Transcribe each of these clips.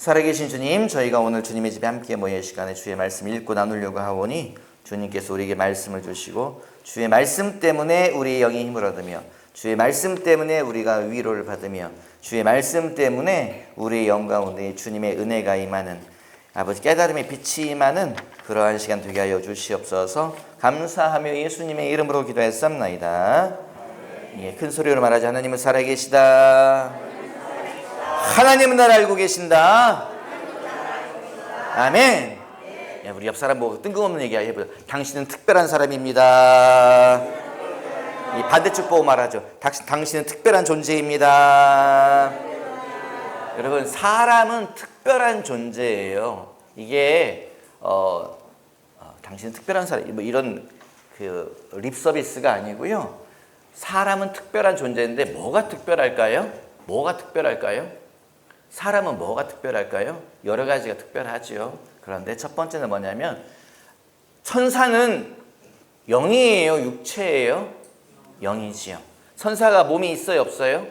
살아계신 주님, 저희가 오늘 주님의 집에 함께 모여 시간에 주의 말씀 읽고 나누려고 하오니 주님께서 우리에게 말씀을 주시고 주의 말씀 때문에 우리의 영이 힘을 얻으며 주의 말씀 때문에 우리가 위로를 받으며 주의 말씀 때문에 우리의 영 가운데 주님의 은혜가 임하는 아버지 깨달음의 빛이 임하는 그러한 시간 되게 하여 주시옵소서. 감사하며 예수님의 이름으로 기도했습나이다. 예, 큰 소리로 말하지. 하나님은 살아계시다. 하나님은 날 알고 계신다. 아멘. 야, 우리 옆 사람 보고 뜬금없는 얘기 해보자. 당신은 특별한 사람입니다. 이 반대쪽 보고 말하죠. 당신은 특별한 존재입니다. 여러분, 사람은 특별한 존재예요. 이게 당신은 특별한 사람, 뭐 이런 립 서비스가 아니고요. 사람은 특별한 존재인데 뭐가 특별할까요? 뭐가 특별할까요? 사람은 뭐가 특별할까요? 여러 가지가 특별하죠. 그런데 첫 번째는 뭐냐면 천사는 영이에요, 육체예요? 영이지요. 천사가 몸이 있어요, 없어요?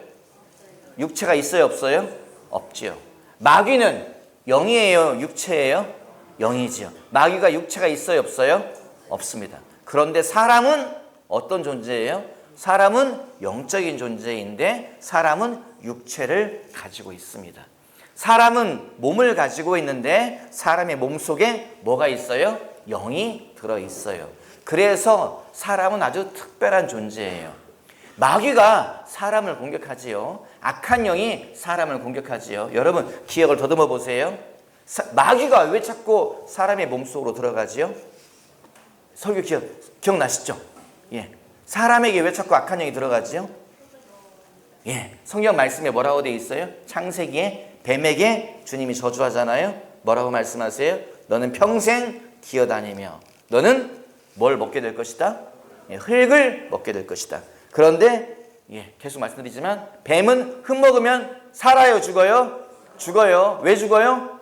육체가 있어요, 없어요? 없지요. 마귀는 영이에요, 육체예요? 영이지요. 마귀가 육체가 있어요, 없어요? 없습니다. 그런데 사람은 어떤 존재예요? 사람은 영적인 존재인데 사람은 육체를 가지고 있습니다. 사람은 몸을 가지고 있는데 사람의 몸 속에 뭐가 있어요? 영이 들어있어요. 그래서 사람은 아주 특별한 존재예요. 마귀가 사람을 공격하지요. 악한 영이 사람을 공격하지요. 여러분 기억을 더듬어 보세요. 마귀가 왜 자꾸 사람의 몸속으로 들어가지요? 설교 기억나시죠? 예. 사람에게 왜 자꾸 악한 영이 들어가지요? 예. 성경 말씀에 뭐라고 되어 있어요? 창세기에 뱀에게 주님이 저주하잖아요. 뭐라고 말씀하세요? 너는 평생 기어다니며 너는 뭘 먹게 될 것이다? 예, 흙을 먹게 될 것이다. 그런데 계속 말씀드리지만 뱀은 흙 먹으면 살아요, 죽어요? 죽어요. 왜 죽어요?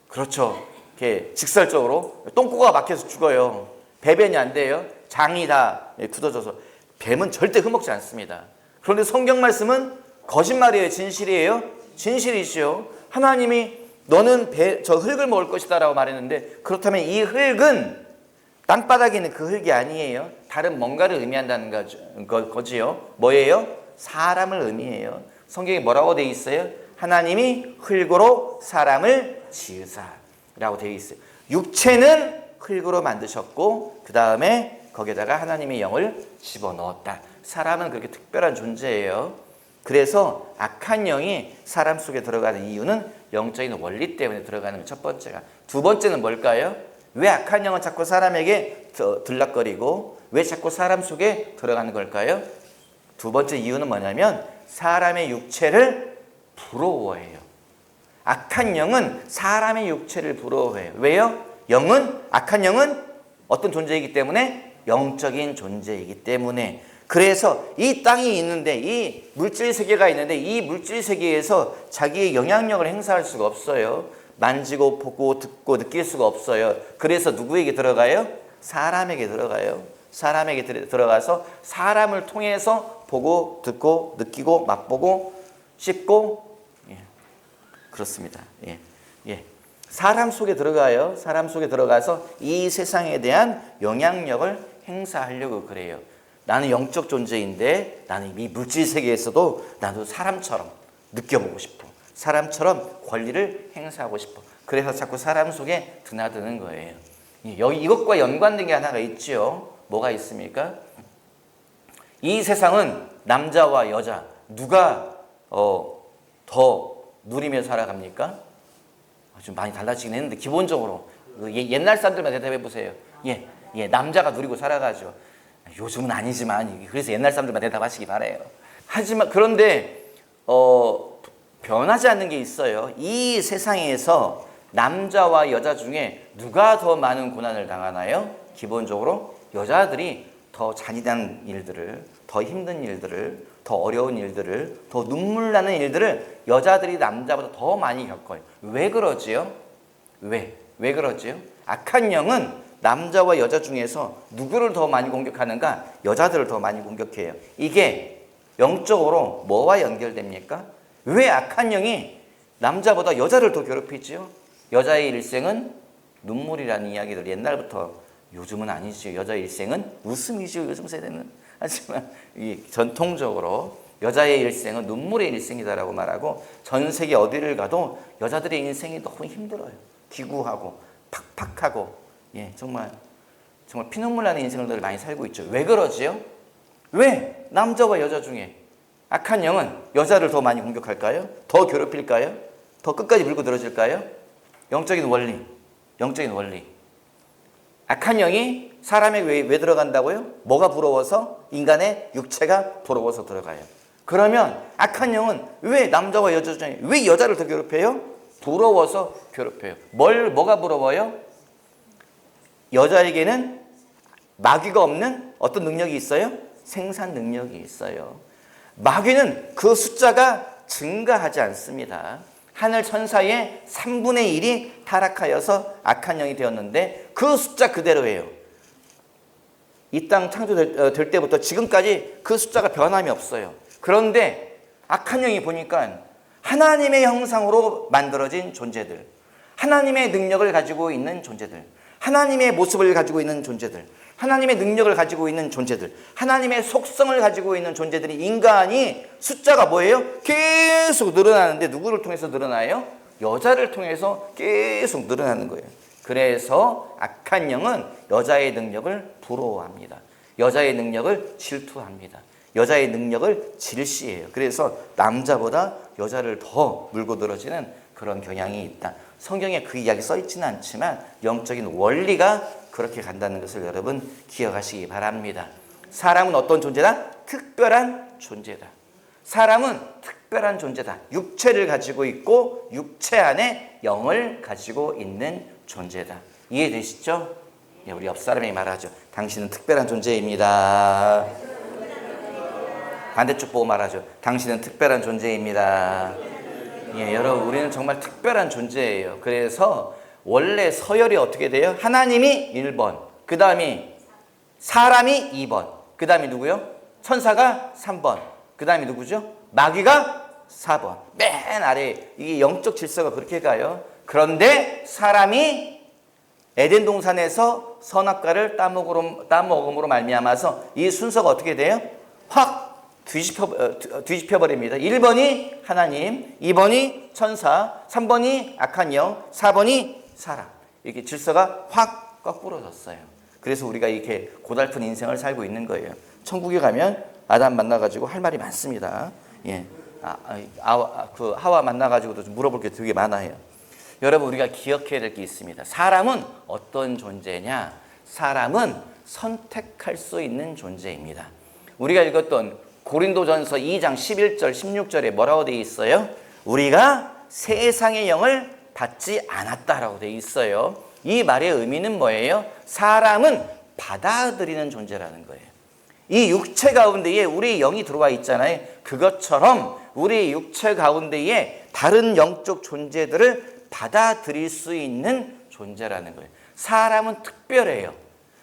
그렇죠. 이렇게 직설적으로 똥꼬가 막혀서 죽어요. 배변이 안 돼요. 장이 다 굳어져서. 뱀은 절대 흙 먹지 않습니다. 그런데 성경 말씀은 거짓말이에요, 진실이에요? 진실이시요. 하나님이 너는 저 흙을 먹을 것이다 라고 말했는데 그렇다면 이 흙은 땅바닥에 있는 그 흙이 아니에요. 다른 뭔가를 의미한다는 거지요. 뭐예요? 사람을 의미해요. 성경에 뭐라고 되어 있어요? 하나님이 흙으로 사람을 지으사 라고 되어 있어요. 육체는 흙으로 만드셨고 그 다음에 거기에다가 하나님의 영을 집어넣었다. 사람은 그렇게 특별한 존재예요. 그래서 악한 영이 사람 속에 들어가는 이유는 영적인 원리 때문에 들어가는 첫 번째가. 두 번째는 뭘까요? 왜 악한 영은 자꾸 사람에게 들락거리고 왜 자꾸 사람 속에 들어가는 걸까요? 두 번째 이유는 뭐냐면 사람의 육체를 부러워해요. 악한 영은 사람의 육체를 부러워해요. 왜요? 악한 영은 어떤 존재이기 때문에? 영적인 존재이기 때문에. 그래서 이 땅이 있는데 이 물질 세계가 있는데 이 물질 세계에서 자기의 영향력을 행사할 수가 없어요. 만지고 보고 듣고 느낄 수가 없어요. 그래서 누구에게 들어가요? 사람에게 들어가요. 사람에게 들어가서 사람을 통해서 보고 듣고 느끼고 맛보고 씹고 그렇습니다. 사람 속에 들어가요. 사람 속에 들어가서 이 세상에 대한 영향력을 행사하려고 그래요. 나는 영적 존재인데 나는 이 물질 세계에서도 나도 사람처럼 느껴보고 싶어. 사람처럼 권리를 행사하고 싶어. 그래서 자꾸 사람 속에 드나드는 거예요. 여기 이것과 연관된 게 하나가 있죠. 뭐가 있습니까? 이 세상은 남자와 여자 누가 더 누리며 살아갑니까? 좀 많이 달라지긴 했는데 기본적으로 옛날 사람들만 대답해 보세요. 남자가 누리고 살아가죠. 요즘은 아니지만 그래서 옛날 사람들만 대답하시기 바라요. 하지만 그런데 변하지 않는 게 있어요. 이 세상에서 남자와 여자 중에 누가 더 많은 고난을 당하나요? 기본적으로 여자들이 더 잔인한 일들을, 더 힘든 일들을, 더 어려운 일들을, 더 눈물 나는 일들을 여자들이 남자보다 더 많이 겪어요. 왜 그러지요? 왜 그러지요? 악한 영은 남자와 여자 중에서 누구를 더 많이 공격하는가? 여자들을 더 많이 공격해요. 이게 영적으로 뭐와 연결됩니까? 왜 악한 영이 남자보다 여자를 더 괴롭히지요. 여자의 일생은 눈물이라는 이야기들 옛날부터, 요즘은 아니죠. 여자의 일생은 웃음이죠. 요즘 세대는. 하지만 이 전통적으로 여자의 일생은 눈물의 일생이다라고 말하고, 전 세계 어디를 가도 여자들의 인생이 너무 힘들어요. 기구하고 팍팍하고, 정말 피눈물 나는 인생을 많이 살고 있죠. 왜 그러지요? 왜 남자와 여자 중에 악한 영은 여자를 더 많이 공격할까요? 더 괴롭힐까요? 더 끝까지 물고 늘어질까요? 영적인 원리. 악한 영이 사람에게 왜 들어간다고요? 뭐가 부러워서? 인간의 육체가 부러워서 들어가요. 그러면 악한 영은 왜 남자와 여자 중에 왜 여자를 더 괴롭혀요? 부러워서 괴롭혀요. 뭐가 부러워요? 여자에게는 마귀가 없는 어떤 능력이 있어요? 생산 능력이 있어요. 마귀는 그 숫자가 증가하지 않습니다. 하늘 천사의 3분의 1이 타락하여서 악한 영이 되었는데 그 숫자 그대로예요. 이 땅 창조될 때부터 지금까지 그 숫자가 변함이 없어요. 그런데 악한 영이 보니까 하나님의 형상으로 만들어진 존재들, 하나님의 능력을 가지고 있는 존재들, 하나님의 모습을 가지고 있는 존재들, 하나님의 능력을 가지고 있는 존재들, 하나님의 속성을 가지고 있는 존재들이, 인간이 숫자가 뭐예요? 계속 늘어나는데 누구를 통해서 늘어나요? 여자를 통해서 계속 늘어나는 거예요. 그래서 악한 영은 여자의 능력을 부러워합니다. 여자의 능력을 질투합니다. 여자의 능력을 질시해요. 그래서 남자보다 여자를 더 물고 늘어지는 그런 경향이 있다. 성경에 그 이야기 써 있지는 않지만 영적인 원리가 그렇게 간다는 것을 여러분 기억하시기 바랍니다. 사람은 어떤 존재다? 특별한 존재다. 사람은 특별한 존재다. 육체를 가지고 있고 육체 안에 영을 가지고 있는 존재다. 이해되시죠? 우리 옆 사람이 말하죠. 당신은 특별한 존재입니다. 반대쪽 보고 말하죠. 당신은 특별한 존재입니다. 여러분, 우리는 정말 특별한 존재예요. 그래서 원래 서열이 어떻게 돼요? 하나님이 1번, 그 다음이 사람이 2번, 그 다음이 누구요? 천사가 3번, 그 다음이 누구죠? 마귀가 4번. 맨 아래, 이게 영적 질서가 그렇게 가요. 그런데 사람이 에덴 동산에서 선악과를 따먹음으로 말미암아서 이 순서가 어떻게 돼요? 확 뒤집혀버립니다. 1번이 하나님, 2번이 천사, 3번이 악한 영, 4번이 사람. 이렇게 질서가 확 거꾸로졌어요. 그래서 우리가 이렇게 고달픈 인생을 살고 있는 거예요. 천국에 가면 아담 만나가지고 할 말이 많습니다. 하와 만나가지고도 좀 물어볼 게 되게 많아요. 여러분, 우리가 기억해야 될 게 있습니다. 사람은 어떤 존재냐? 사람은 선택할 수 있는 존재입니다. 우리가 읽었던 고린도전서 2장 11절 16절에 뭐라고 되어 있어요? 우리가 세상의 영을 받지 않았다라고 되어 있어요. 이 말의 의미는 뭐예요? 사람은 받아들이는 존재라는 거예요. 이 육체 가운데에 우리 영이 들어와 있잖아요. 그것처럼 우리 육체 가운데에 다른 영적 존재들을 받아들일 수 있는 존재라는 거예요. 사람은 특별해요.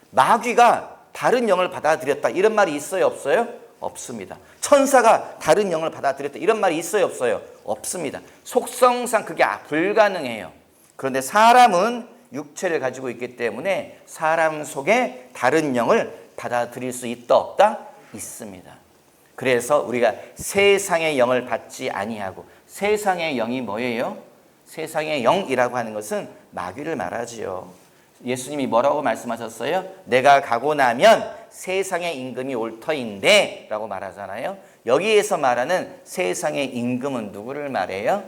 마귀가 다른 영을 받아들였다, 이런 말이 있어요, 없어요? 없습니다. 천사가 다른 영을 받아들였다, 이런 말이 있어요, 없어요? 없습니다. 속성상 그게 불가능해요. 그런데 사람은 육체를 가지고 있기 때문에 사람 속에 다른 영을 받아들일 수 있다, 없다? 있습니다. 그래서 우리가 세상의 영을 받지 아니하고, 세상의 영이 뭐예요? 세상의 영이라고 하는 것은 마귀를 말하지요. 예수님이 뭐라고 말씀하셨어요? 내가 가고 나면 세상의 임금이 올 터인데 라고 말하잖아요. 여기에서 말하는 세상의 임금은 누구를 말해요?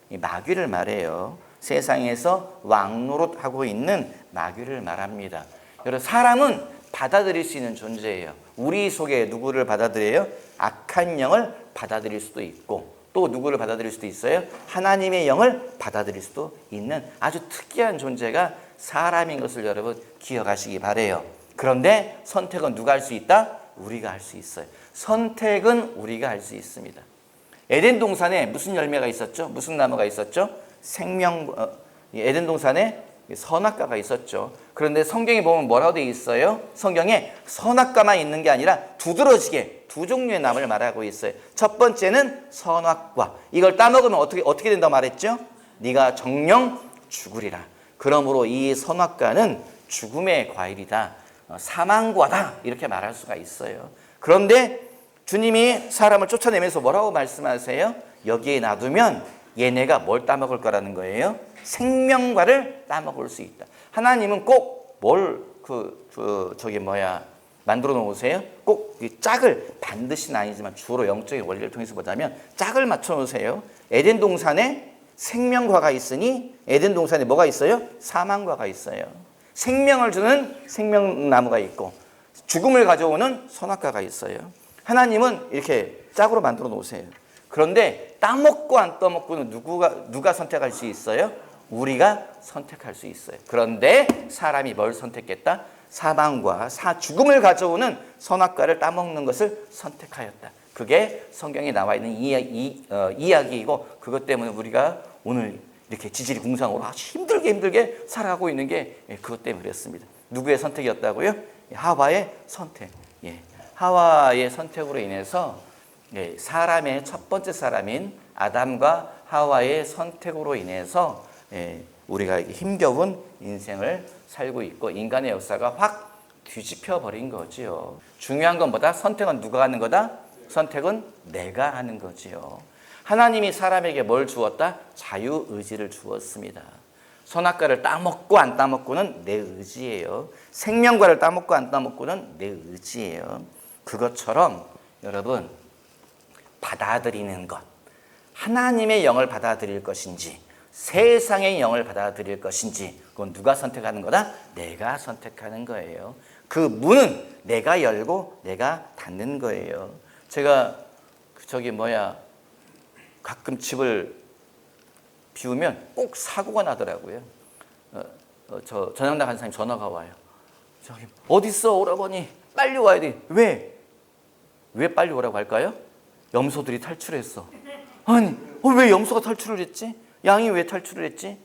이 마귀를 말해요. 세상에서 왕노릇하고 있는 마귀를 말합니다. 여러분, 사람은 받아들일 수 있는 존재예요. 우리 속에 누구를 받아들여요? 악한 영을 받아들일 수도 있고, 또 누구를 받아들일 수도 있어요? 하나님의 영을 받아들일 수도 있는 아주 특이한 존재가 사람인 것을 여러분 기억하시기 바라요. 그런데 선택은 누가 할 수 있다? 우리가 할 수 있어요. 선택은 우리가 할 수 있습니다. 에덴 동산에 무슨 열매가 있었죠? 무슨 나무가 있었죠? 에덴 동산에 선악과가 있었죠. 그런데 성경에 보면 뭐라고 되어 있어요? 성경에 선악과만 있는 게 아니라 두드러지게 두 종류의 나무를 말하고 있어요. 첫 번째는 선악과. 이걸 따먹으면 어떻게 된다고 말했죠? 네가 정령 죽으리라. 그러므로 이 선악과는 죽음의 과일이다. 사망과다. 이렇게 말할 수가 있어요. 그런데 주님이 사람을 쫓아내면서 뭐라고 말씀하세요? 여기에 놔두면 얘네가 뭘 따먹을 거라는 거예요? 생명과를 따먹을 수 있다. 하나님은 꼭 만들어 놓으세요? 꼭 짝을, 반드시는 아니지만 주로 영적인 원리를 통해서 보자면 짝을 맞춰 놓으세요. 에덴 동산에 생명과가 있으니 에덴 동산에 뭐가 있어요? 사망과가 있어요. 생명을 주는 생명나무가 있고 죽음을 가져오는 선악과가 있어요. 하나님은 이렇게 짝으로 만들어 놓으세요. 그런데 따먹고 안 따먹고는 누가 선택할 수 있어요? 우리가 선택할 수 있어요. 그런데 사람이 뭘 선택했다? 사망과 죽음을 가져오는 선악과를 따먹는 것을 선택하였다. 그게 성경에 나와 있는 이야기이고 그것 때문에 우리가 오늘 이렇게 지질이 궁상으로 아주 힘들게 살아가고 있는 게 그것 때문에 그랬습니다. 누구의 선택이었다고요? 하와의 선택. 하와의 선택으로 인해서 사람의 첫 번째 사람인 아담과 하와의 선택으로 인해서 우리가 힘겨운 인생을 살고 있고 인간의 역사가 확 뒤집혀 버린 거지요. 중요한 건 뭐다? 선택은 누가 하는 거다? 선택은 내가 하는 거지요. 하나님이 사람에게 뭘 주었다? 자유의지를 주었습니다. 선악과를 따먹고 안 따먹고는 내 의지예요. 생명과를 따먹고 안 따먹고는 내 의지예요. 그것처럼 여러분 받아들이는 것, 하나님의 영을 받아들일 것인지 세상의 영을 받아들일 것인지 그건 누가 선택하는 거다? 내가 선택하는 거예요. 그 문은 내가 열고 내가 닫는 거예요. 제가 가끔 집을 비우면 꼭 사고가 나더라고요. 저 전향 나간 사람이 전화가 와요. 저기 어디 있어 오라버니 빨리 와야 돼. 왜 빨리 오라고 할까요? 염소들이 탈출했어. 아니 왜 염소가 탈출을 했지? 양이 왜 탈출을 했지?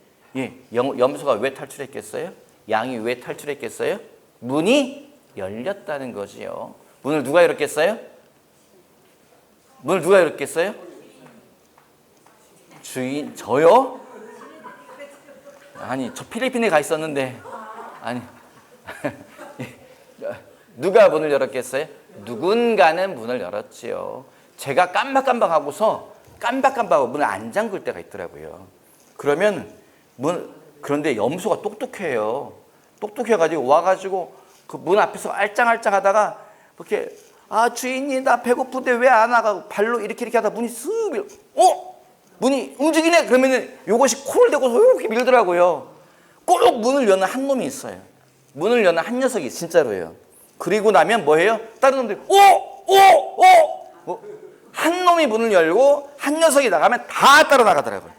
염소가 왜 탈출했겠어요? 양이 왜 탈출했겠어요? 문이 열렸다는 거지요. 문을 누가 열었겠어요? 문을 누가 열었겠어요? 주인, 저요? 아니, 저 필리핀에 가 있었는데, 아니, 누가 문을 열었겠어요? 누군가는 문을 열었지요. 제가 깜박깜박하고서 문을 안 잠글 때가 있더라고요. 그런데 염소가 똑똑해요. 똑똑해가지고 와가지고 그 문 앞에서 알짱알짱 하다가 이렇게 주인이 나 배고픈데 왜 안 와가고 발로 이렇게 하다 문이 쓱 문이 움직이네. 그러면은 요것이 코를 대고서 이렇게 밀더라고요. 꼭 문을 여는 한 놈이 있어요. 문을 여는 한 녀석이 진짜로예요. 그리고 나면 뭐해요? 다른 놈들이 한 놈이 문을 열고 한 녀석이 나가면 다 따라 나가더라고요.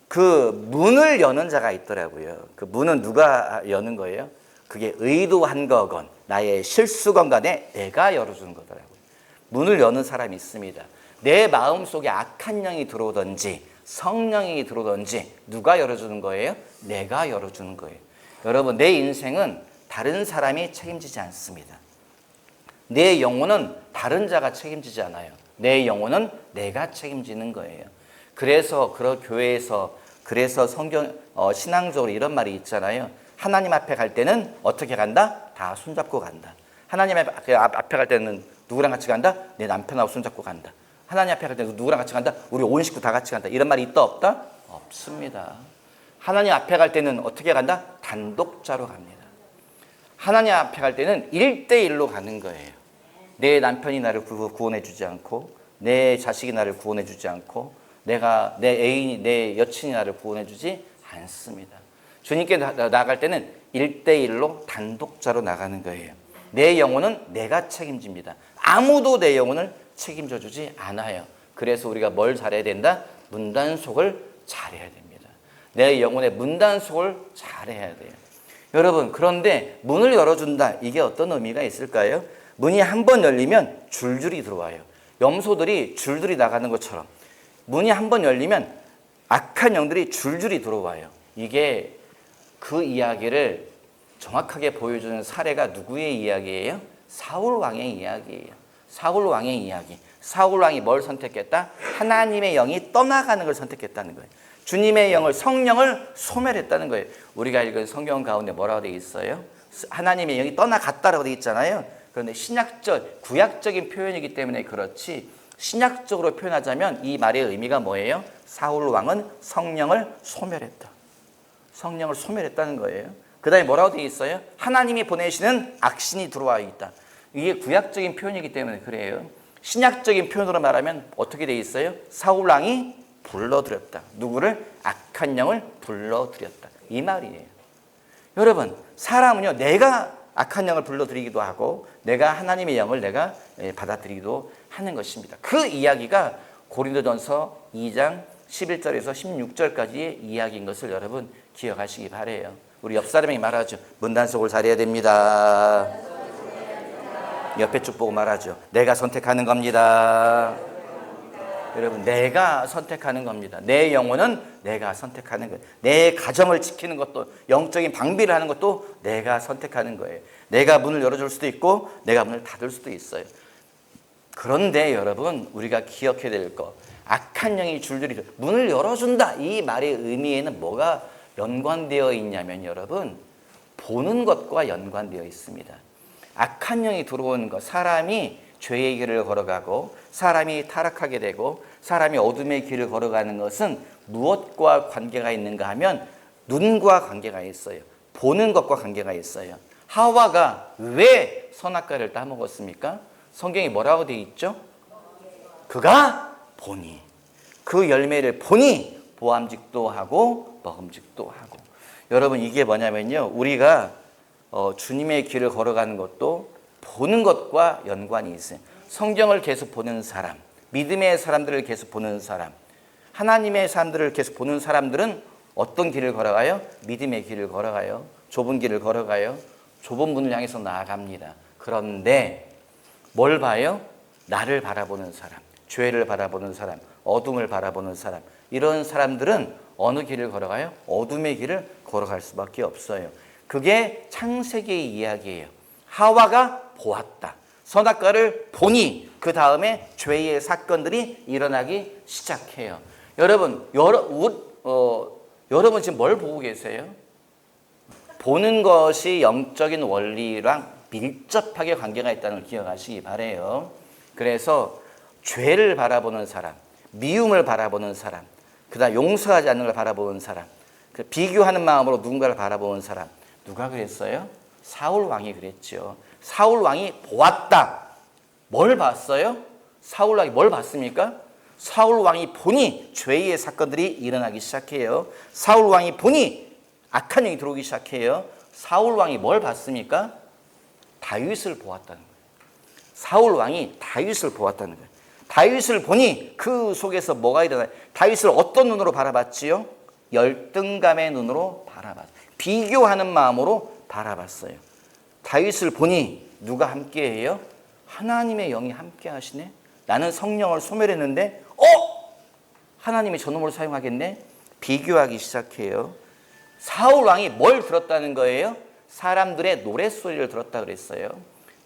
그 문을 여는 자가 있더라고요. 그 문은 누가 여는 거예요? 그게 의도한 거건 나의 실수건 간에 내가 열어주는 거더라고요. 문을 여는 사람이 있습니다. 내 마음속에 악한 영이 들어오든지 성령이 들어오든지 누가 열어주는 거예요? 내가 열어주는 거예요. 여러분 내 인생은 다른 사람이 책임지지 않습니다. 내 영혼은 다른 자가 책임지지 않아요. 내 영혼은 내가 책임지는 거예요. 그래서 그래서 성경 신앙적으로 이런 말이 있잖아요. 하나님 앞에 갈 때는 어떻게 간다? 다 손잡고 간다. 하나님 앞에 갈 때는 누구랑 같이 간다? 내 남편하고 손잡고 간다. 하나님 앞에 갈 때는 누구랑 같이 간다? 우리 온 식구 다 같이 간다. 이런 말이 있다 없다? 없습니다. 하나님 앞에 갈 때는 어떻게 간다? 단독자로 갑니다. 하나님 앞에 갈 때는 1대1로 가는 거예요. 내 남편이 나를 구원해 주지 않고 내 자식이 나를 구원해 주지 않고 내 애인이 내 여친이 나를 구원해 주지 않습니다. 주님께 나갈 때는 1대1로 단독자로 나가는 거예요. 내 영혼은 내가 책임집니다. 아무도 내 영혼을 책임져 주지 않아요. 그래서 우리가 뭘 잘해야 된다? 문단속을 잘해야 됩니다. 내 영혼의 문단속을 잘해야 돼요. 여러분 그런데 문을 열어준다. 이게 어떤 의미가 있을까요? 문이 한 번 열리면 줄줄이 들어와요. 염소들이 줄줄이 나가는 것처럼 문이 한 번 열리면 악한 영들이 줄줄이 들어와요. 이게 그 이야기를 정확하게 보여주는 사례가 누구의 이야기예요? 사울 왕의 이야기예요. 사울 왕의 이야기. 사울 왕이 뭘 선택했다? 하나님의 영이 떠나가는 걸 선택했다는 거예요. 주님의 영을, 성령을 소멸했다는 거예요. 우리가 읽은 성경 가운데 뭐라고 되어 있어요? 하나님의 영이 떠나갔다라고 되어 있잖아요. 그런데 신약적, 구약적인 표현이기 때문에 그렇지, 신약적으로 표현하자면 이 말의 의미가 뭐예요? 사울 왕은 성령을 소멸했다. 성령을 소멸했다는 거예요. 그 다음에 뭐라고 되어 있어요? 하나님이 보내시는 악신이 들어와 있다. 이게 구약적인 표현이기 때문에 그래요. 신약적인 표현으로 말하면 어떻게 되어 있어요? 사울 왕이 불러들였다. 누구를? 악한 영을 불러들였다. 이 말이에요. 여러분, 사람은요, 내가 악한 영을 불러들이기도 하고 내가 하나님의 영을 내가 받아들이기도 하는 것입니다. 그 이야기가 고린도전서 2장 11절에서 16절까지의 이야기인 것을 여러분 기억하시기 바라요. 우리 옆 사람에게 말하죠. 문단속을 잘해야 됩니다. 옆에 쭉 보고 말하죠. 내가 선택하는 겁니다. 여러분, 내가 선택하는 겁니다. 내 영혼은 내가 선택하는 거예요. 내 가정을 지키는 것도, 영적인 방비를 하는 것도 내가 선택하는 거예요. 내가 문을 열어줄 수도 있고 내가 문을 닫을 수도 있어요. 그런데 여러분, 우리가 기억해야 될 거, 악한 영이 줄줄이 문을 열어준다, 이 말의 의미에는 뭐가 연관되어 있냐면 여러분, 보는 것과 연관되어 있습니다. 악한 영이 들어오는 것, 사람이 죄의 길을 걸어가고 사람이 타락하게 되고 사람이 어둠의 길을 걸어가는 것은 무엇과 관계가 있는가 하면 눈과 관계가 있어요. 보는 것과 관계가 있어요. 하와가 왜 선악과를 따먹었습니까? 성경이 뭐라고 되어 있죠? 그가 보니, 그 열매를 보니 보암직도 하고 먹음직도 하고. 여러분, 이게 뭐냐면요, 우리가 주님의 길을 걸어가는 것도 보는 것과 연관이 있어요. 성경을 계속 보는 사람, 믿음의 사람들을 계속 보는 사람, 하나님의 사람들을 계속 보는 사람들은 어떤 길을 걸어가요? 믿음의 길을 걸어가요. 좁은 길을 걸어가요. 좁은 문을 향해서 나아갑니다. 그런데 뭘 봐요? 나를 바라보는 사람, 죄를 바라보는 사람, 어둠을 바라보는 사람, 이런 사람들은 어느 길을 걸어가요? 어둠의 길을 걸어갈 수밖에 없어요. 그게 창세기의 이야기예요. 하와가 보았다. 선악과를 보니 그 다음에 죄의 사건들이 일어나기 시작해요. 여러분, 여러분 지금 뭘 보고 계세요? 보는 것이 영적인 원리랑 밀접하게 관계가 있다는 걸 기억하시기 바라요. 그래서 죄를 바라보는 사람, 미움을 바라보는 사람, 그다음 용서하지 않는 걸 바라보는 사람, 비교하는 마음으로 누군가를 바라보는 사람, 누가 그랬어요? 사울 왕이 그랬죠. 사울 왕이 보았다. 뭘 봤어요? 사울 왕이 뭘 봤습니까? 사울 왕이 보니 죄의 사건들이 일어나기 시작해요. 사울 왕이 보니 악한 영이 들어오기 시작해요. 사울 왕이 뭘 봤습니까? 다윗을 보았다는 거예요. 사울 왕이 다윗을 보았다는 거예요. 다윗을 보니 그 속에서 뭐가 일어나요? 다윗을 어떤 눈으로 바라봤지요? 열등감의 눈으로 바라봤어요. 비교하는 마음으로 바라봤어요. 다윗을 보니 누가 함께해요? 하나님의 영이 함께 하시네. 나는 성령을 소멸했는데 하나님이 저놈을 사용하겠네. 비교하기 시작해요. 사울 왕이 뭘 들었다는 거예요? 사람들의 노랫소리를 들었다 그랬어요.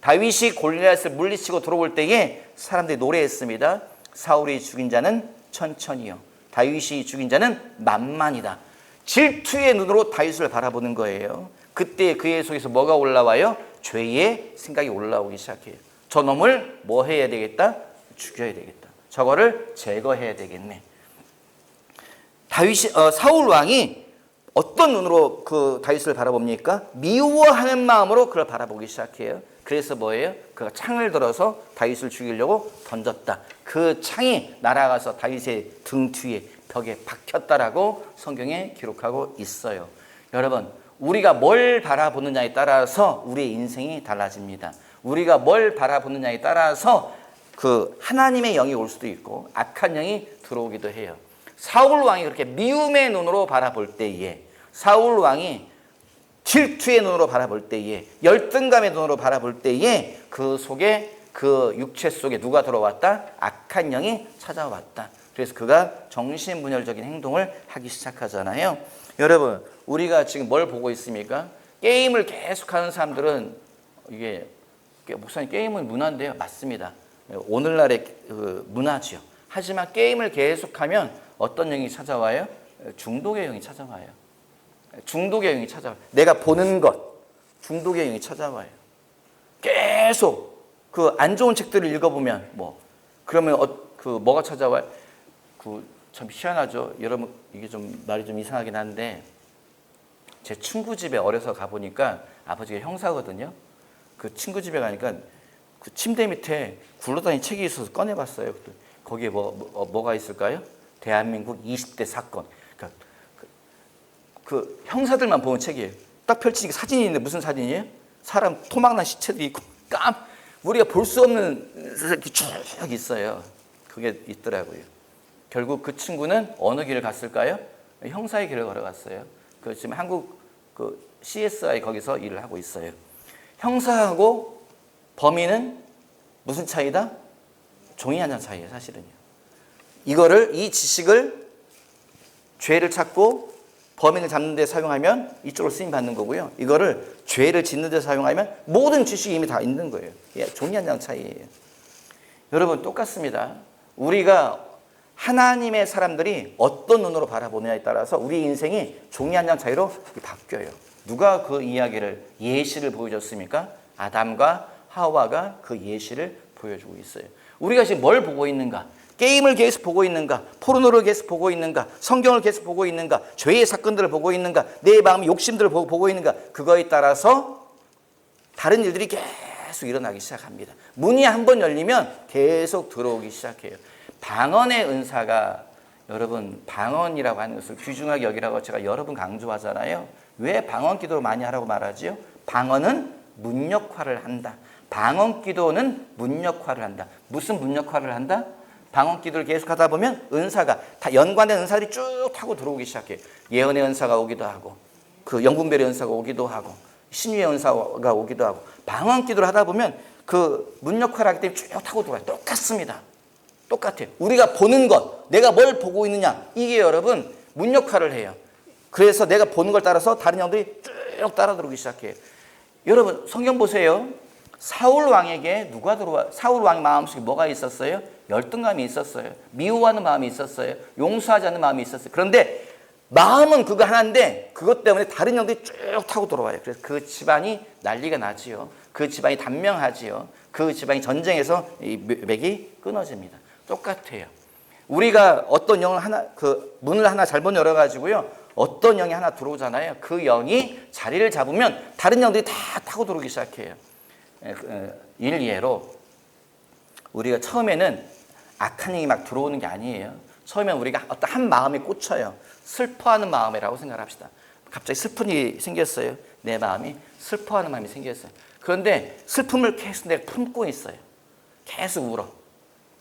다윗이 골리앗을 물리치고 들어올 때에 사람들이 노래했습니다. 사울이 죽인 자는 천천히요, 다윗이 죽인 자는 만만이다. 질투의 눈으로 다윗을 바라보는 거예요. 그때 그의 속에서 뭐가 올라와요? 죄의 생각이 올라오기 시작해요. 저놈을 뭐 해야 되겠다? 죽여야 되겠다. 저거를 제거해야 되겠네. 사울 왕이 어떤 눈으로 그 다윗을 바라봅니까? 미워하는 마음으로 그를 바라보기 시작해요. 그래서 뭐예요? 그가 창을 들어서 다윗을 죽이려고 던졌다. 그 창이 날아가서 다윗의 등 뒤에 벽에 박혔다라고 성경에 기록하고 있어요. 여러분, 우리가 뭘 바라보느냐에 따라서 우리의 인생이 달라집니다. 우리가 뭘 바라보느냐에 따라서 그 하나님의 영이 올 수도 있고 악한 영이 들어오기도 해요. 사울 왕이 그렇게 미움의 눈으로 바라볼 때에, 사울 왕이 질투의 눈으로 바라볼 때에, 열등감의 눈으로 바라볼 때에 그 속에, 그 육체 속에 누가 들어왔다? 악한 영이 찾아왔다. 그래서 그가 정신분열적인 행동을 하기 시작하잖아요. 여러분, 우리가 지금 뭘 보고 있습니까? 게임을 계속하는 사람들은, 이게 목사님 게임은 문화인데요. 맞습니다. 오늘날의 그 문화지요. 하지만 게임을 계속하면 어떤 영이 찾아와요? 중독의 영이 찾아와요. 중독의 영이 찾아와요. 내가 보는 것, 중독의 영이 찾아와요. 계속 그 안 좋은 책들을 읽어보면 그러면 뭐가 찾아와요? 참 희한하죠. 여러분 이게 좀 말이 좀 이상하긴 한데 제 친구 집에 어려서 가보니까 아버지가 형사거든요. 그 친구 집에 가니까 그 침대 밑에 굴러다니는 책이 있어서 꺼내봤어요. 거기에 뭐가 있을까요? 대한민국 20대 사건. 그러니까 그 형사들만 보는 책이에요. 딱 펼치니까 사진이 있는데 무슨 사진이에요? 사람 토막난 시체도 있고 우리가 볼 수 없는 이렇게 쭉 있어요. 그게 있더라고요. 결국 그 친구는 어느 길을 갔을까요? 형사의 길을 걸어갔어요. 그 지금 한국 그 CSI 거기서 일을 하고 있어요. 형사하고 범인은 무슨 차이다? 종이 한 장 차이예요, 사실은요. 이 지식을 죄를 찾고 범인을 잡는 데 사용하면 이쪽으로 쓰임 받는 거고요. 이거를 죄를 짓는 데 사용하면 모든 지식이 이미 다 있는 거예요. 종이 한 장 차이예요. 여러분 똑같습니다. 우리가 하나님의 사람들이 어떤 눈으로 바라보느냐에 따라서 우리 인생이 종이 한 장 차이로 바뀌어요. 누가 그 이야기를 예시를 보여줬습니까? 아담과 하와가 그 예시를 보여주고 있어요. 우리가 지금 뭘 보고 있는가? 게임을 계속 보고 있는가? 포르노를 계속 보고 있는가? 성경을 계속 보고 있는가? 죄의 사건들을 보고 있는가? 내 마음의 욕심들을 보고 있는가? 그거에 따라서 다른 일들이 계속 일어나기 시작합니다. 문이 한번 열리면 계속 들어오기 시작해요. 방언의 은사가 여러분 방언이라고 하는 것을 귀중하게 여기라고 제가 여러 번 강조하잖아요. 왜 방언 기도를 많이 하라고 말하지요? 방언은 문 역할을 한다. 방언 기도는 문 역할을 한다. 무슨 문 역할을 한다? 방언 기도를 계속하다 보면 은사가 다 연관된 은사들이 쭉 타고 들어오기 시작해요. 예언의 은사가 오기도 하고 그 영분별의 은사가 오기도 하고 신유의 은사가 오기도 하고 방언 기도를 하다 보면 그 문 역할을 하기 때문에 쭉 타고 들어와요. 똑같습니다. 똑같아요. 우리가 보는 것, 내가 뭘 보고 있느냐 이게 여러분 문 역할을 해요. 그래서 내가 보는 걸 따라서 다른 영들이 쭉 따라 들어오기 시작해요. 여러분 성경 보세요. 사울 왕에게 누가 들어와? 사울 왕의 마음속에 뭐가 있었어요? 열등감이 있었어요. 미워하는 마음이 있었어요. 용서하지 않는 마음이 있었어요. 그런데 마음은 그거 하나인데 그것 때문에 다른 영들이 쭉 타고 들어와요. 그래서 그 집안이 난리가 나지요. 그 집안이 단명하지요. 그 집안이 전쟁에서 이 맥이 끊어집니다. 똑같아요. 우리가 어떤 영을 그 문을 하나 잘못 열어가지고요. 어떤 영이 하나 들어오잖아요. 그 영이 자리를 잡으면 다른 영들이 다 타고 들어오기 시작해요. 일례로 우리가 처음에는 악한 영이 막 들어오는 게 아니에요. 처음엔 우리가 어떤 한 마음에 꽂혀요. 슬퍼하는 마음이라고 생각합시다. 갑자기 슬픈 일이 생겼어요. 내 마음이 슬퍼하는 마음이 생겼어요. 그런데 슬픔을 계속 내가 품고 있어요. 계속 울어.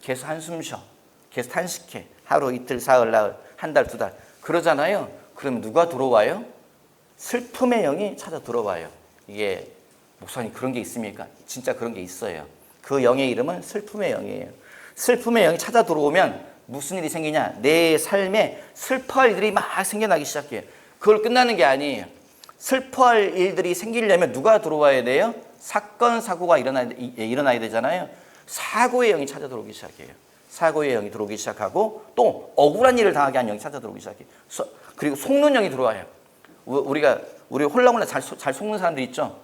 계속 한숨 쉬어. 계속 탄식해. 하루, 이틀, 사흘, 나흘, 한 달, 두 달. 그러잖아요. 그럼 누가 들어와요? 슬픔의 영이 찾아 들어와요. 이게 목사님 그런 게 있습니까? 진짜 그런 게 있어요. 그 영의 이름은 슬픔의 영이에요. 슬픔의 영이 찾아 들어오면 무슨 일이 생기냐? 내 삶에 슬퍼할 일들이 막 생겨나기 시작해요. 그걸 끝나는 게 아니에요. 슬퍼할 일들이 생기려면 누가 들어와야 돼요? 사건, 사고가 일어나야 되잖아요. 사고의 영이 찾아 들어오기 시작해요. 사고의 영이 들어오기 시작하고 또 억울한 일을 당하게 한 영이 찾아 들어오기 시작해요. 그리고 속는 영이 들어와요. 우리 홀라홀라 잘 속는 사람들 있죠?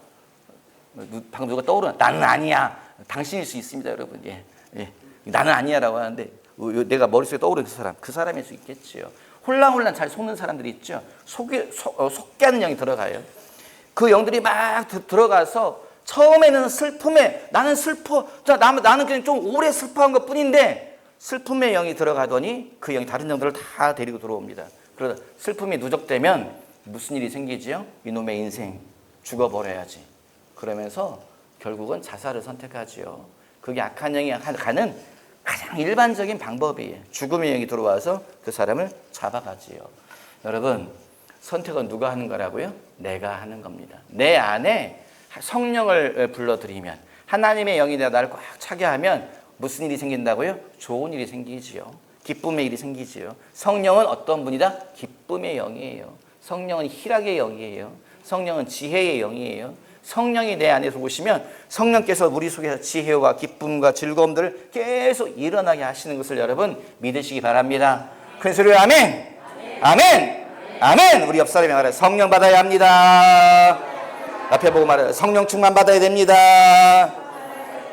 방금 누가 떠오르나? 나는 아니야. 당신일 수 있습니다, 여러분. 예. 나는 아니야라고 하는데 내가 머릿속에 떠오르는 그 사람일 수 있겠지요. 홀랑홀랑 잘 속는 사람들이 있죠. 속게 하는 영이 들어가요. 그 영들이 막 들어가서 처음에는 슬픔에 나는 슬퍼. 나는 그냥 좀 오래 슬퍼한 것 뿐인데 슬픔의 영이 들어가더니 그 영이 다른 영들을 다 데리고 들어옵니다. 그러다 슬픔이 누적되면 무슨 일이 생기지요? 이놈의 인생 죽어버려야지. 그러면서 결국은 자살을 선택하지요. 그게 악한 영이 가는 가장 일반적인 방법이에요. 죽음의 영이 들어와서 그 사람을 잡아가지요. 여러분, 선택은 누가 하는 거라고요? 내가 하는 겁니다. 내 안에 성령을 불러들이면 하나님의 영이 나를 꽉 차게 하면 무슨 일이 생긴다고요? 좋은 일이 생기지요. 기쁨의 일이 생기지요. 성령은 어떤 분이다? 기쁨의 영이에요. 성령은 희락의 영이에요. 성령은 지혜의 영이에요. 성령이 내 안에서 오시면 성령께서 우리 속에서 지혜와 기쁨과 즐거움들을 계속 일어나게 하시는 것을 여러분 믿으시기 바랍니다. 큰 소리로 아멘. 아멘. 아멘. 우리 옆 사람이 말해 성령 받아야 합니다. 앞에 보고 말해요. 성령 충만 받아야 됩니다.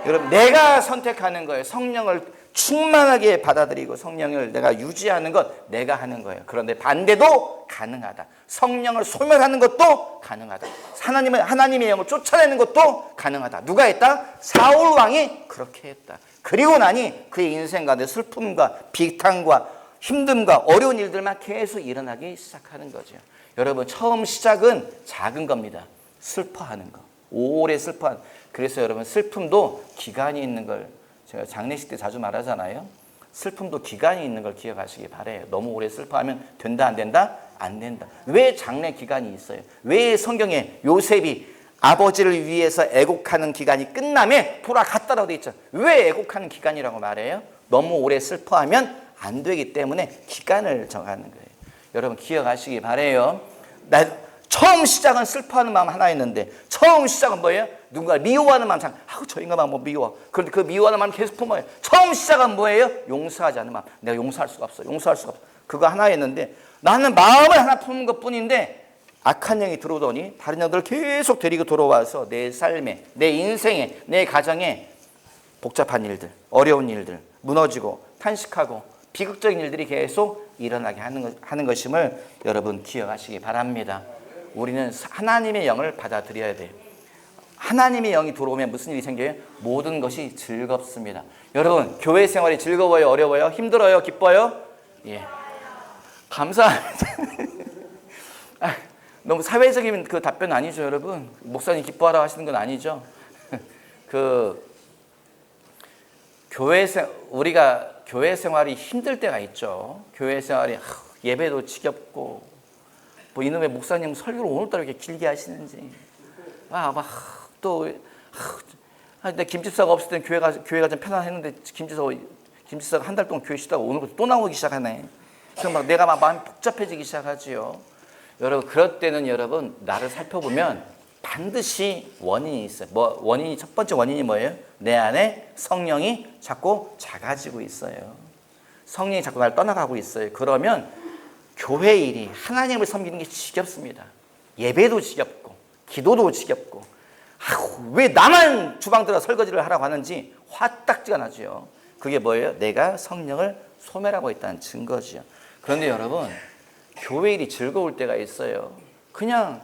여러분 내가 선택하는 거예요. 성령을 충만하게 받아들이고 성령을 내가 유지하는 것 내가 하는 거예요. 그런데 반대도 가능하다. 성령을 소멸하는 것도 가능하다. 하나님의 영을 쫓아내는 것도 가능하다. 누가 했다? 사울 왕이 그렇게 했다. 그리고 나니 그의 인생 가운데 슬픔과 비탄과 힘듦과 어려운 일들만 계속 일어나기 시작하는 거죠. 여러분 처음 시작은 작은 겁니다. 슬퍼하는 거. 오래 슬퍼하는. 그래서 여러분 슬픔도 기간이 있는 걸 제가 장례식 때 자주 말하잖아요. 슬픔도 기간이 있는 걸 기억하시기 바래요. 너무 오래 슬퍼하면 된다 안 된다? 안 된다. 왜 장례 기간이 있어요? 왜 성경에 요셉이 아버지를 위해서 애곡하는 기간이 끝남에 돌아갔다라고 돼 있죠. 왜 애곡하는 기간이라고 말해요? 너무 오래 슬퍼하면 안 되기 때문에 기간을 정하는 거예요. 여러분 기억하시기 바래요. 처음 시작은 슬퍼하는 마음 하나였는데 처음 시작은 뭐예요? 누군가 미워하는 마음. 아우 저 인간 뭐 미워. 그런데 그 미워하는 마음 계속 품어요. 처음 시작은 뭐예요? 용서하지 않는 마음. 내가 용서할 수가 없어. 용서할 수가 없어. 그거 하나였는데 나는 마음을 하나 품은 것뿐인데 악한 영이 들어오더니 다른 영들을 계속 데리고 돌아와서 내 삶에, 내 인생에, 내 가정에 복잡한 일들, 어려운 일들, 무너지고 탄식하고 비극적인 일들이 계속 일어나게 하는 것임을 여러분 기억하시기 바랍니다. 우리는 하나님의 영을 받아들여야 돼요. 하나님의 영이 들어오면 무슨 일이 생겨요? 모든 것이 즐겁습니다. 여러분 교회 생활이 즐거워요? 어려워요? 힘들어요? 기뻐요? 예. 감사합니다. 너무 사회적인 그 답변 아니죠, 여러분? 목사님 기뻐하라 하시는 건 아니죠. 우리가 교회 생활이 힘들 때가 있죠. 교회 생활이 예배도 지겹고 뭐 이놈의 목사님 설교를 오늘따라 이렇게 길게 하시는지 근데 김집사가 없을 땐 교회가 좀 편안했는데 김집사가 한 달 동안 교회 쉬다가 오늘부터 또 나오기 시작하네. 그럼 내가 마음이 복잡해지기 시작하지요. 여러분 그럴 때는 여러분 나를 살펴보면 반드시 원인이 있어요. 첫 번째 원인이 뭐예요? 내 안에 성령이 자꾸 작아지고 있어요. 성령이 자꾸 나를 떠나가고 있어요. 그러면 교회 일이 하나님을 섬기는 게 지겹습니다. 예배도 지겹고 기도도 지겹고 왜 나만 주방 들어 설거지를 하라고 하는지 화딱지가 나죠. 그게 뭐예요? 내가 성령을 소멸하고 있다는 증거지요. 그런데 여러분 교회 일이 즐거울 때가 있어요. 그냥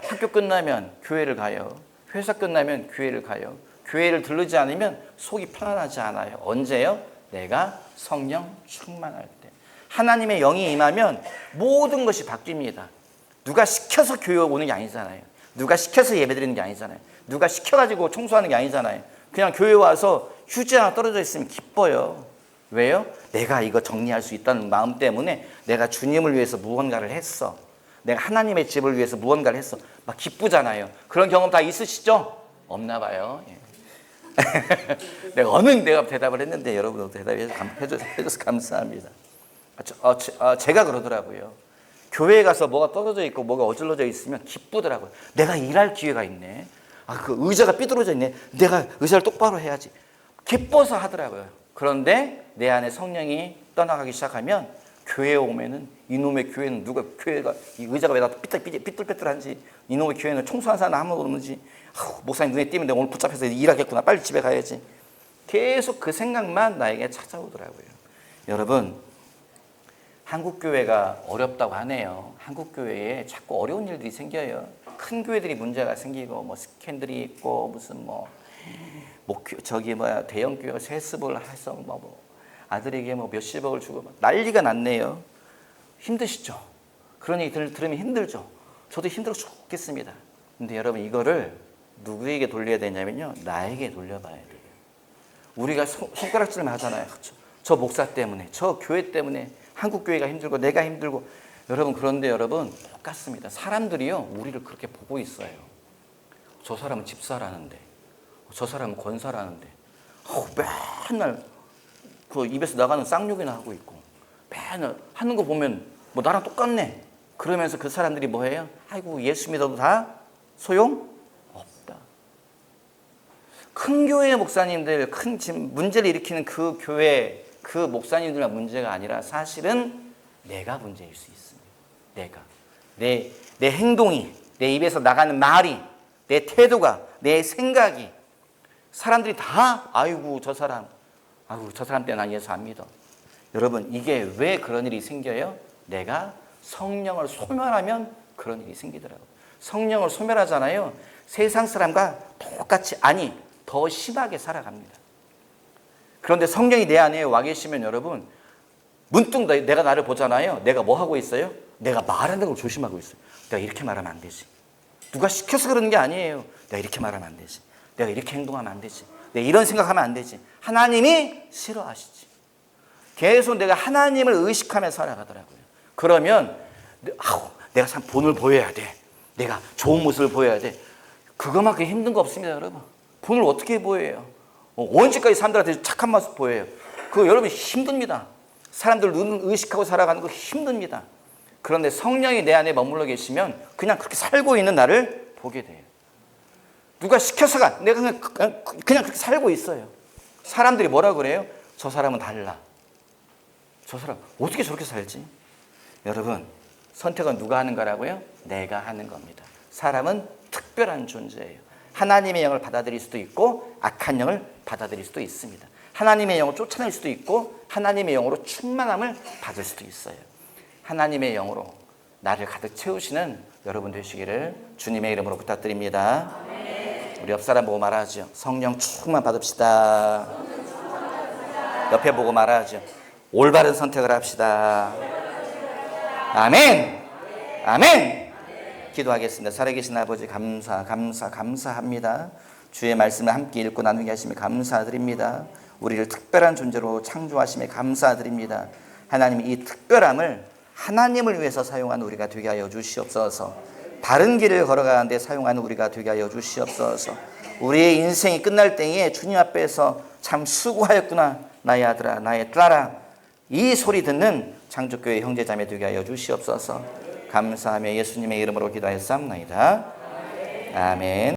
학교 끝나면 교회를 가요. 회사 끝나면 교회를 가요. 교회를 들르지 않으면 속이 편안하지 않아요. 언제요? 내가 성령 충만할 때. 하나님의 영이 임하면 모든 것이 바뀝니다. 누가 시켜서 교회 오는 게 아니잖아요. 누가 시켜서 예배드리는 게 아니잖아요. 누가 시켜가지고 청소하는 게 아니잖아요. 그냥 교회 와서 휴지 하나 떨어져 있으면 기뻐요. 왜요? 내가 이거 정리할 수 있다는 마음 때문에 내가 주님을 위해서 무언가를 했어. 내가 하나님의 집을 위해서 무언가를 했어. 막 기쁘잖아요. 그런 경험 다 있으시죠? 없나 봐요. 예. 내가 대답을 했는데 여러분도 대답해줘서 감사합니다. 제가 그러더라고요. 교회에 가서 뭐가 떨어져 있고 뭐가 어질러져 있으면 기쁘더라고요. 내가 일할 기회가 있네. 그 의자가 삐뚤어져 있네. 내가 의자를 똑바로 해야지. 기뻐서 하더라고요. 그런데 내 안에 성령이 떠나가기 시작하면 교회에 오면은 이놈의 교회는 이 의자가 왜 다 삐뚤빼뚤한지, 이놈의 교회는 청소한 사람 아무도 없는지, 목사님 눈에 띄면 내가 오늘 붙잡혀서 일하겠구나, 빨리 집에 가야지. 계속 그 생각만 나에게 찾아오더라고요. 여러분 한국 교회가 어렵다고 하네요. 한국 교회에 자꾸 어려운 일들이 생겨요. 큰 교회들이 문제가 생기고 뭐 스캔들이 있고 무슨 대형 교회가 세습을 해서 아들에게 몇십억을 주고 난리가 났네요. 힘드시죠? 그런 얘기 들으면 힘들죠? 저도 힘들어 죽겠습니다. 근데 여러분 이거를 누구에게 돌려야 되냐면요, 나에게 돌려봐야 돼요. 우리가 손가락질만 하잖아요. 저 목사 때문에, 저 교회 때문에 한국 교회가 힘들고 내가 힘들고. 여러분 그런데 여러분 똑같습니다. 사람들이요 우리를 그렇게 보고 있어요. 저 사람은 집사라는데, 저 사람은 권사라는데, 맨날 그 입에서 나가는 쌍욕이나 하고 있고, 맨날 하는 거 보면 나랑 똑같네. 그러면서 그 사람들이 뭐해요? 아이고 예수 믿어도 다 소용 큰 교회 목사님들, 큰 지금 문제를 일으키는 그 교회, 그 목사님들만 문제가 아니라 사실은 내가 문제일 수 있습니다. 내가. 내 행동이, 내 입에서 나가는 말이, 내 태도가, 내 생각이. 사람들이 다 아이고 저 사람 때문에 난 예수 안 믿어. 여러분, 이게 왜 그런 일이 생겨요? 내가 성령을 소멸하면 그런 일이 생기더라고요. 성령을 소멸하잖아요. 세상 사람과 똑같이, 아니 더 심하게 살아갑니다. 그런데 성령이 내 안에 와 계시면 여러분, 문득 내가 나를 보잖아요. 내가 뭐 하고 있어요? 내가 말하는 걸 조심하고 있어요. 내가 이렇게 말하면 안 되지. 누가 시켜서 그러는 게 아니에요. 내가 이렇게 말하면 안 되지. 내가 이렇게 행동하면 안 되지. 내가 이런 생각하면 안 되지. 하나님이 싫어하시지. 계속 내가 하나님을 의식하며 살아가더라고요. 그러면 내가 참 본을 보여야 돼. 내가 좋은 모습을 보여야 돼. 그거만큼 힘든 거 없습니다, 여러분. 본을 어떻게 보여요? 언제까지 사람들한테 착한 모습 보여요? 그거 여러분 힘듭니다. 사람들 눈 의식하고 살아가는 거 힘듭니다. 그런데 성령이 내 안에 머물러 계시면 그냥 그렇게 살고 있는 나를 보게 돼요. 누가 시켜서가 내가 그냥 그렇게 살고 있어요. 사람들이 뭐라 그래요? 저 사람은 달라. 저 사람 어떻게 저렇게 살지? 여러분, 선택은 누가 하는 거라고요? 내가 하는 겁니다. 사람은 특별한 존재예요. 하나님의 영을 받아들일 수도 있고 악한 영을 받아들일 수도 있습니다. 하나님의 영을 쫓아낼 수도 있고 하나님의 영으로 충만함을 받을 수도 있어요. 하나님의 영으로 나를 가득 채우시는 여러분 되시기를 주님의 이름으로 부탁드립니다. 우리 옆 사람 보고 말하죠. 성령 충만 받읍시다. 옆에 보고 말하죠. 올바른 선택을 합시다. 아멘. 아멘. 기도하겠습니다. 살아계신 아버지 감사합니다. 주의 말씀을 함께 읽고 나누게 하시며 감사드립니다. 우리를 특별한 존재로 창조하심에 감사드립니다. 하나님, 이 특별함을 하나님을 위해서 사용하는 우리가 되게 하여 주시옵소서. 바른 길을 걸어가는데 사용하는 우리가 되게 하여 주시옵소서. 우리의 인생이 끝날 때에 주님 앞에서 참 수고하였구나, 나의 아들아, 나의 딸아, 이 소리 듣는 창조교회 형제자매 되게 하여 주시옵소서. 감사하며 예수님의 이름으로 기도하였사옵나이다. 아멘.